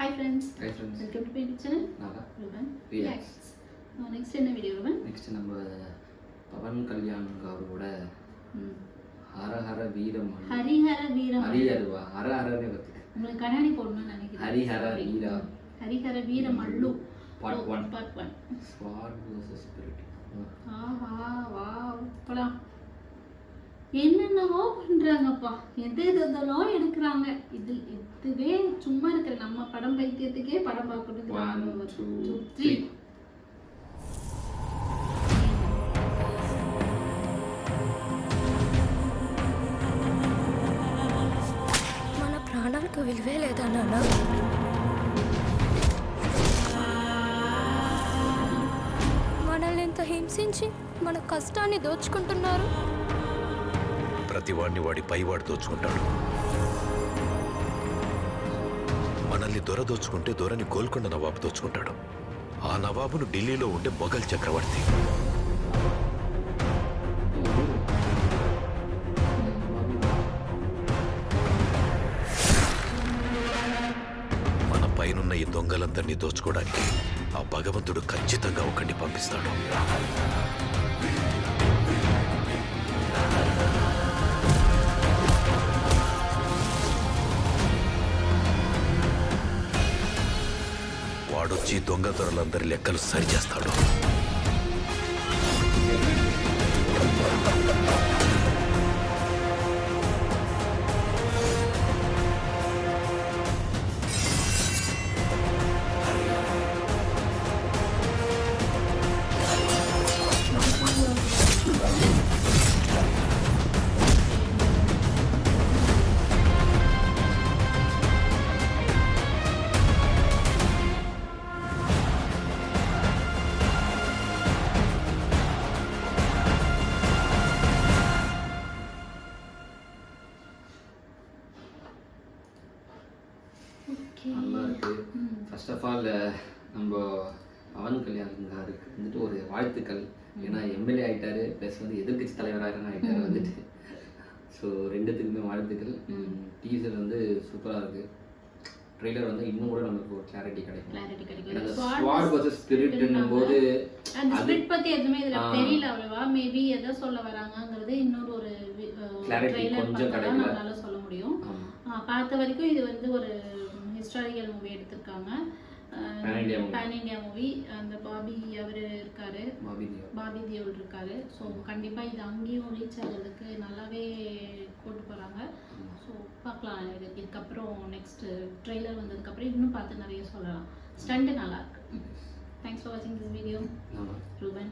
Hi friends. Hi friends. Welcome to Painting Channel. Nada. Ruben. Reacts. Next என்ன video Ruben? Next நம்ம பவன் கல்யாண் அவரோட ஹர ஹர வீரம் ஹரிஹர வீரம் ஹரிஹரவா ஹர ஹரனே வருது. உங்களுக்கு கண்ணாடி போடணும்னு நினைக்கிறேன். ஹரிஹர வீரா ஹரிஹர வீரம் அள்ளு part 1 part 1. Sword vs spirit. ஆஹா வாவ் போலாம். என்னென்னவோ பண்றாங்கப்பா, எதெல்லாம் எடுக்கிறாங்க. இதுவே சும்மா இருக்கிற நம்ம படம் பைத்தியத்துக்கே படம் பார்க்கணும். 1 2 3 మన ప్రాణాలకు విలువే లేదా నాన్న? మనల్ని ఎంత హింసించి మన కష్టాన్ని దోచుకుంటున్నారు. ప్రతివాడిని వాడి పైవాడు దోచుకుంటాడు. మనల్ని దొర దోచుకుంటే దొరని గోల్కొండ నవాబు దోచుకుంటాడు. ఆ నవాబును ఢిల్లీలో ఉండే మొఘల్ చక్రవర్తి. మన పైనున్న ఈ దొంగలందరినీ దోచుకోవడానికి ఆ భగవంతుడు ఖచ్చితంగా ఒకడిని పంపిస్తాడు. వాడొచ్చి దొంగ దొరలందరి లెక్కలు సరిచేస్తాడు. நல்லா இருக்கு. ஃபர்ஸ்ட் ஆஃப் ஆல் நம்ம பவன் கல்யாண் அவருக்கு வந்துட்டு ஒரு வாழ்த்துக்கள். ஏன்னா எம்எல்ஏ ஆகிட்டாரு, ப்ளஸ் வந்து எதிர்கட்சி தலைவராக ஆகிட்டாரு வந்துட்டு. ஸோ ரெண்டுத்துக்குமே வாழ்த்துக்கள். டீசர் வந்து சூப்பராக இருக்குது. ட்ரெய்லர் வந்து இன்னும் கூட நமக்கு ஒரு கிளாரிட்டி கிடைக்கும். ஸ்வார்ட் vs ஸ்பிரிட்னும் போது அந்த ஸ்பிரிட் பத்தி எதுவுமே இதுல தெரியல அவ்வளவா. மேபி எதை சொல்ல வராங்கங்கிறது இன்னொரு ஒரு ட்ரெய்லர் கொஞ்சம் கிடைக்கல, அதனால சொல்ல முடியும். பார்த்த வரைக்கும் இது வந்து ஒரு ஹிஸ்டாரிக்கல் மூவி எடுத்திருக்காங்க. Pan India movie. அந்த பாபி அவர் இருக்காரு, பாபி தியோல் இருக்காரு. ஸோ கண்டிப்பா இது அங்கேயும் ரீச் ஆகிறதுக்கு நல்லாவே கொண்டு போறாங்க. ஸோ பார்க்கலாம். இதுக்கப்புறம் நெக்ஸ்ட் ட்ரெய்லர் வந்ததுக்கப்புறம் இன்னும் பார்த்து நிறைய சொல்லலாம். ஸ்டண்ட் நல்லா இருக்கு. தேங்க்ஸ் ஃபார் வாட்சிங் திஸ் வீடியோ. ரூபன்.